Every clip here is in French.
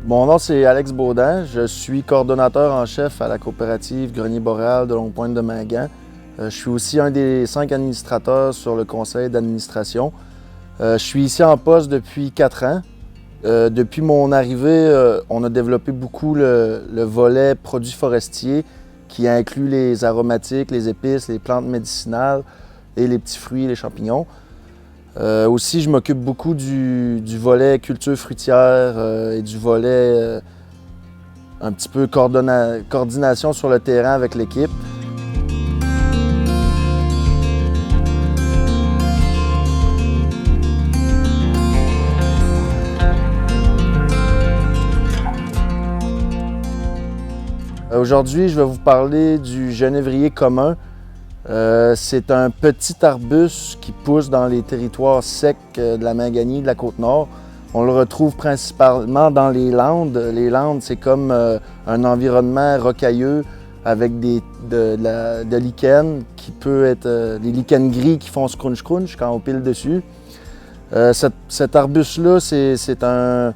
Mon nom, c'est Alex Baudin. Je suis coordonnateur en chef à la coopérative Grenier Boréal de Longue-Pointe de Mingan. Je suis aussi un des 5 administrateurs sur le conseil d'administration. Je suis ici en poste depuis 4 ans. Depuis mon arrivée, on a développé beaucoup le volet produits forestiers qui inclut les aromatiques, les épices, les plantes médicinales et les petits fruits et les champignons. Aussi, je m'occupe beaucoup du volet culture fruitière et du volet un petit peu coordination sur le terrain avec l'équipe. Aujourd'hui, je vais vous parler du genévrier commun. C'est un petit arbuste qui pousse dans les territoires secs de la Minganie, de la Côte-Nord. On le retrouve principalement dans les landes. Les landes, c'est comme un environnement rocailleux avec de lichen qui peut être des lichens gris qui font scrunch-crunch quand on pile dessus. Cet arbuste-là, c'est un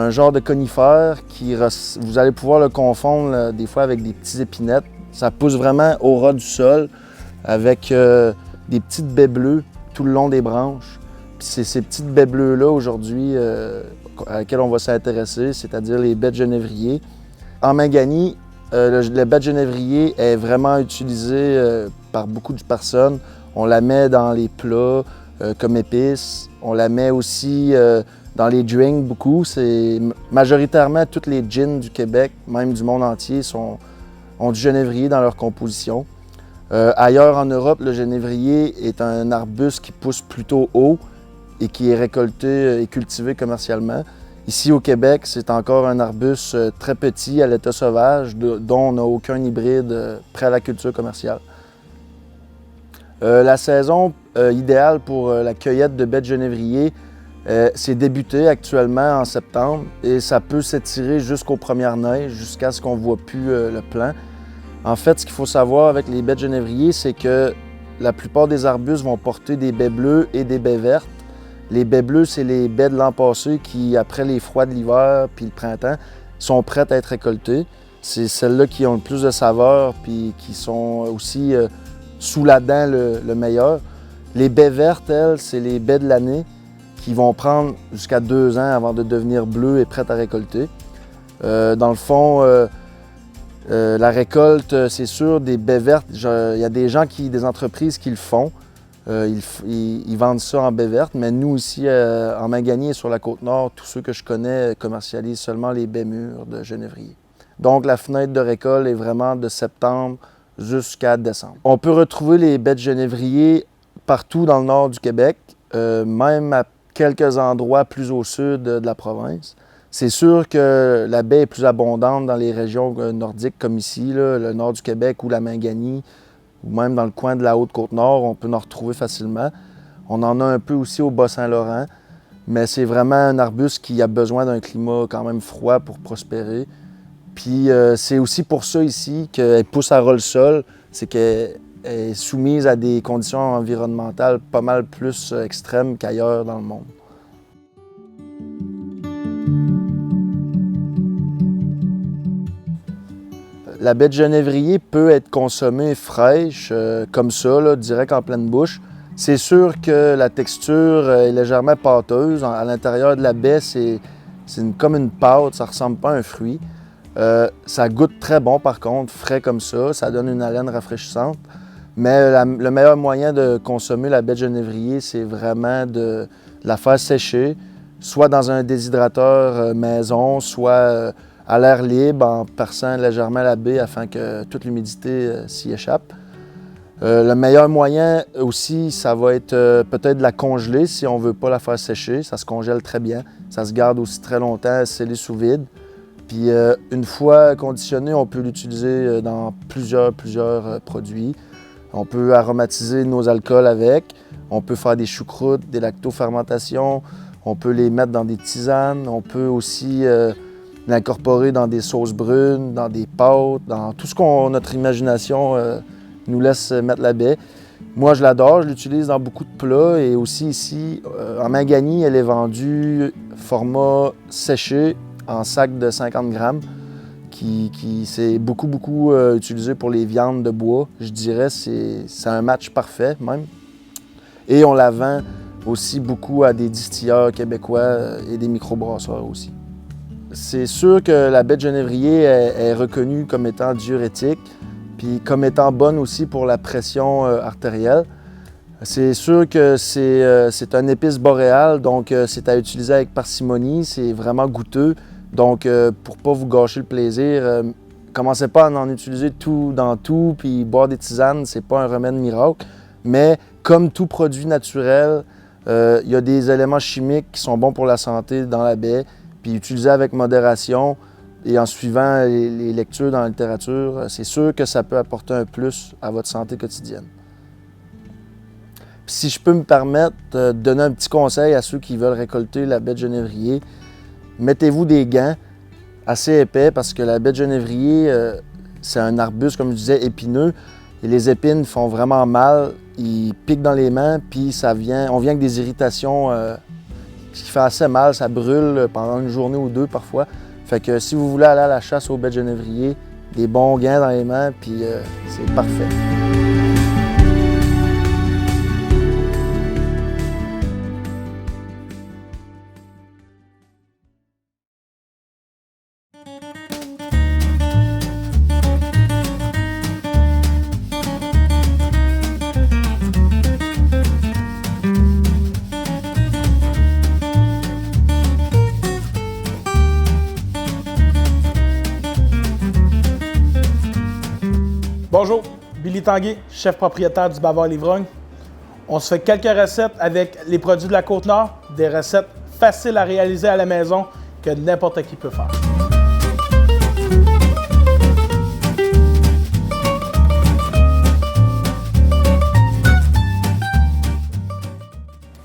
genre de conifère vous allez pouvoir le confondre des fois avec des petits épinettes. Ça pousse vraiment au ras du sol avec des petites baies bleues tout le long des branches. Puis c'est ces petites baies bleues-là aujourd'hui à laquelle on va s'intéresser, c'est-à-dire les baies de genévrier. En Minganie, le baie de genévrier est vraiment utilisé par beaucoup de personnes. On la met dans les plats comme épice. On la met aussi dans les drinks beaucoup. C'est majoritairement tous les gins du Québec, même du monde entier, ont du genévrier dans leur composition. Ailleurs en Europe, le genévrier est un arbuste qui pousse plutôt haut et qui est récolté et cultivé commercialement. Ici au Québec, c'est encore un arbuste très petit à l'état sauvage, dont on n'a aucun hybride prêt à la culture commerciale. La saison idéale pour la cueillette de baies de genévrier, c'est débuté actuellement en septembre et ça peut s'étirer jusqu'aux premières neiges, jusqu'à ce qu'on ne voit plus le plant. En fait, ce qu'il faut savoir avec les baies de genévrier, c'est que la plupart des arbustes vont porter des baies bleues et des baies vertes. Les baies bleues, c'est les baies de l'an passé qui, après les froids de l'hiver puis le printemps, sont prêtes à être récoltées. C'est celles-là qui ont le plus de saveur puis qui sont aussi sous la dent le meilleur. Les baies vertes, elles, c'est les baies de l'année qui vont prendre jusqu'à 2 ans avant de devenir bleues et prêtes à récolter. Dans le fond, la récolte, c'est sûr, des baies vertes, il y a des entreprises qui le font. Ils vendent ça en baies vertes, mais nous ici, en Minganie et sur la Côte-Nord, tous ceux que je connais commercialisent seulement les baies mûres de genévrier. Donc la fenêtre de récolte est vraiment de septembre jusqu'à décembre. On peut retrouver les baies de genévrier partout dans le nord du Québec, même à quelques endroits plus au sud de la province. C'est sûr que la baie est plus abondante dans les régions nordiques comme ici, là, le nord du Québec ou la Minganie, ou même dans le coin de la Haute-Côte-Nord, on peut en retrouver facilement. On en a un peu aussi au Bas-Saint-Laurent, mais c'est vraiment un arbuste qui a besoin d'un climat quand même froid pour prospérer. Puis c'est aussi pour ça ici qu'elle pousse à ras le sol, c'est qu'elle est soumise à des conditions environnementales pas mal plus extrêmes qu'ailleurs dans le monde. La baie de genévrier peut être consommée fraîche, comme ça, là, direct en pleine bouche. C'est sûr que la texture est légèrement pâteuse. À l'intérieur de la baie, c'est comme une pâte, ça ne ressemble pas à un fruit. Ça goûte très bon par contre, frais comme ça donne une haleine rafraîchissante. Mais le meilleur moyen de consommer la baie de genévrier, c'est vraiment de la faire sécher, soit dans un déshydrateur maison, soit à l'air libre en perçant légèrement la baie afin que toute l'humidité s'y échappe. Le meilleur moyen aussi, ça va être peut-être de la congeler si on ne veut pas la faire sécher. Ça se congèle très bien. Ça se garde aussi très longtemps, scellé sous vide. Puis une fois conditionné, on peut l'utiliser dans plusieurs produits. On peut aromatiser nos alcools avec. On peut faire des choucroutes, des lactofermentations. On peut les mettre dans des tisanes. On peut aussi l'incorporer dans des sauces brunes, dans des pâtes, dans tout ce que notre imagination nous laisse mettre la baie. Moi, je l'adore, je l'utilise dans beaucoup de plats et aussi ici, en Minganie, elle est vendue format séché en sac de 50 grammes, qui c'est beaucoup utilisé pour les viandes de bois. Je dirais c'est un match parfait même. Et on la vend aussi beaucoup à des distilleurs québécois et des microbrasseurs aussi. C'est sûr que la baie de genévrier est reconnue comme étant diurétique, puis comme étant bonne aussi pour la pression artérielle. C'est sûr que c'est un épice boréal, donc c'est à utiliser avec parcimonie, c'est vraiment goûteux. Donc pour ne pas vous gâcher le plaisir, commencez pas à en utiliser tout dans tout, puis boire des tisanes, c'est pas un remède miracle. Mais comme tout produit naturel, il y a des éléments chimiques qui sont bons pour la santé dans la baie, puis utiliser avec modération et en suivant les lectures dans la littérature, c'est sûr que ça peut apporter un plus à votre santé quotidienne. Puis si je peux me permettre de donner un petit conseil à ceux qui veulent récolter la baie de genévrier, mettez-vous des gants assez épais parce que la baie de genévrier, c'est un arbuste, comme je disais, épineux. Et les épines font vraiment mal, ils piquent dans les mains, puis on vient avec des irritations qui fait assez mal, ça brûle pendant une journée ou deux parfois. Fait que si vous voulez aller à la chasse aux baies de genévrier, des bons gants dans les mains, puis c'est parfait. Bonjour, Billy Tanguay, chef propriétaire du Bavard l'Ivrogne. On se fait quelques recettes avec les produits de la Côte-Nord, des recettes faciles à réaliser à la maison que n'importe qui peut faire.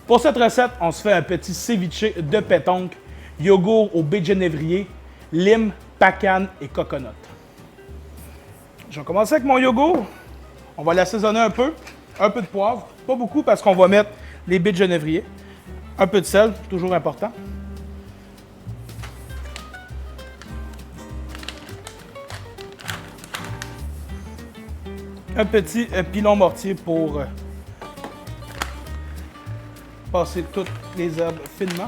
Pour cette recette, on se fait un petit ceviche de pétonque, yogourt au baie de genévrier, lime, pacane et coconut. Je vais commencer avec mon yogourt. On va l'assaisonner un peu de poivre, pas beaucoup parce qu'on va mettre les baies de genévrier. Un peu de sel, toujours important. Un petit pilon mortier pour passer toutes les herbes finement.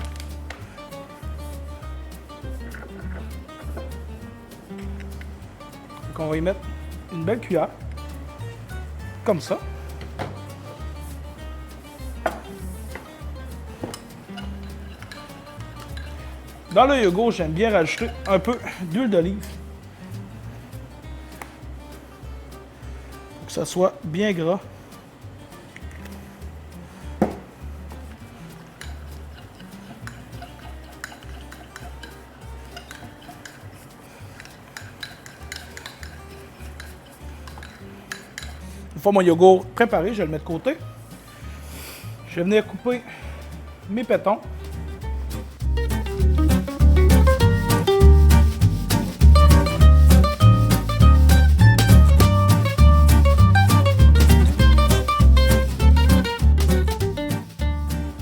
Donc on va y mettre une belle cuillère, comme ça. Dans le yogourt, j'aime bien rajouter un peu d'huile d'olive pour que ça soit bien gras. Une fois mon yogourt préparé, je vais le mettre de côté. Je vais venir couper mes pétons.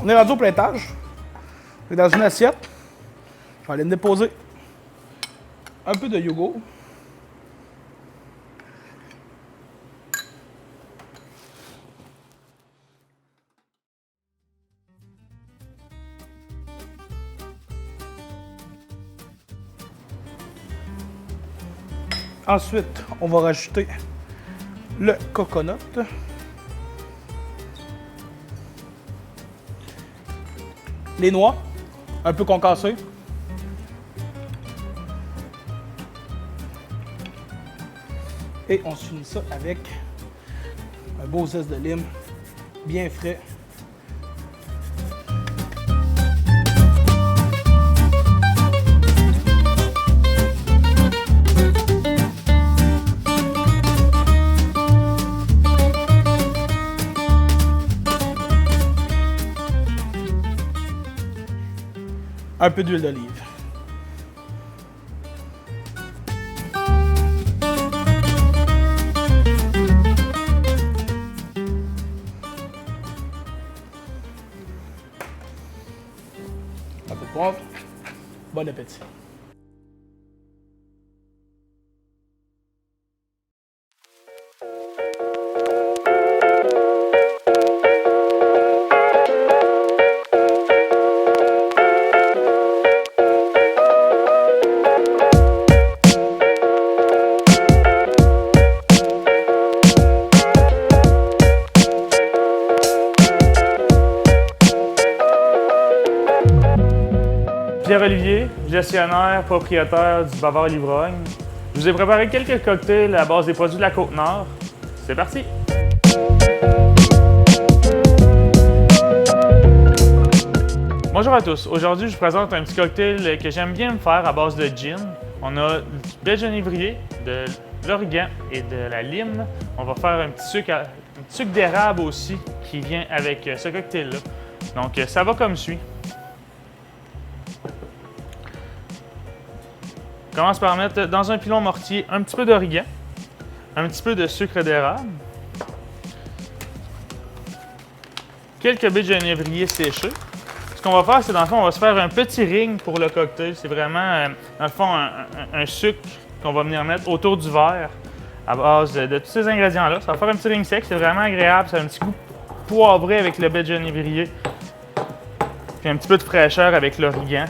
On est rendu au plaintage. Dans une assiette, je vais aller me déposer un peu de yogourt. Ensuite, on va rajouter le coconut. Les noix, un peu concassées. Et on finit ça avec un beau zeste de lime, bien frais. Un peu d'huile d'olive. Un peu de poivre. Bon appétit. Pierre-Olivier, gestionnaire, propriétaire du Bavard l'Ivrogne. Je vous ai préparé quelques cocktails à base des produits de la Côte-Nord. C'est parti! Bonjour à tous. Aujourd'hui, je vous présente un petit cocktail que j'aime bien me faire à base de gin. On a du baie de genévrier, de l'origan et de la lime. On va faire un petit sucre d'érable aussi qui vient avec ce cocktail-là. Donc, ça va comme suit. On commence par mettre dans un pilon mortier un petit peu d'origan, un petit peu de sucre d'érable, quelques baies de genévrier séchées. Ce qu'on va faire, c'est dans le fond, on va se faire un petit ring pour le cocktail. C'est vraiment, dans le fond, un sucre qu'on va venir mettre autour du verre à base de tous ces ingrédients-là. Ça va faire un petit ring sec, c'est vraiment agréable. Ça a un petit goût poivré avec le baie de genévrier. Puis un petit peu de fraîcheur avec l'origan.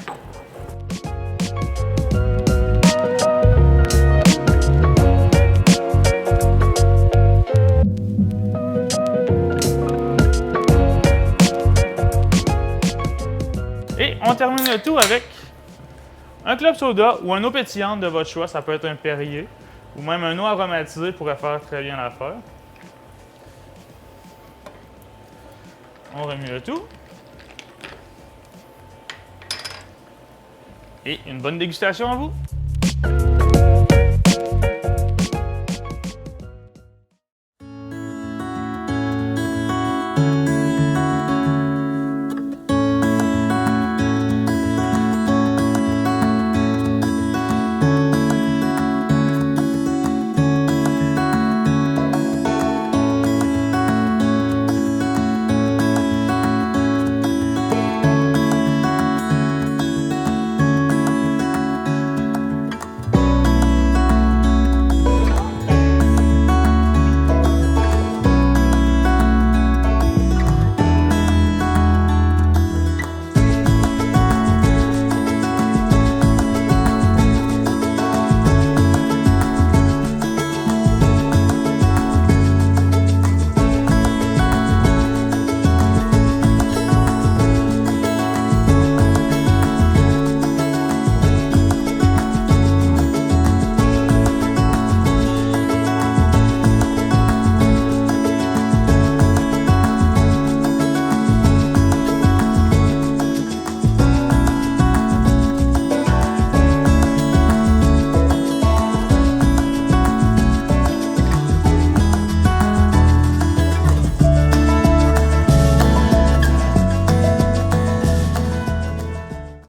Et on termine le tout avec un club soda ou un eau pétillante de votre choix. Ça peut être un Perrier ou même un eau aromatisé pourrait faire très bien l'affaire. On remue le tout. Et une bonne dégustation à vous!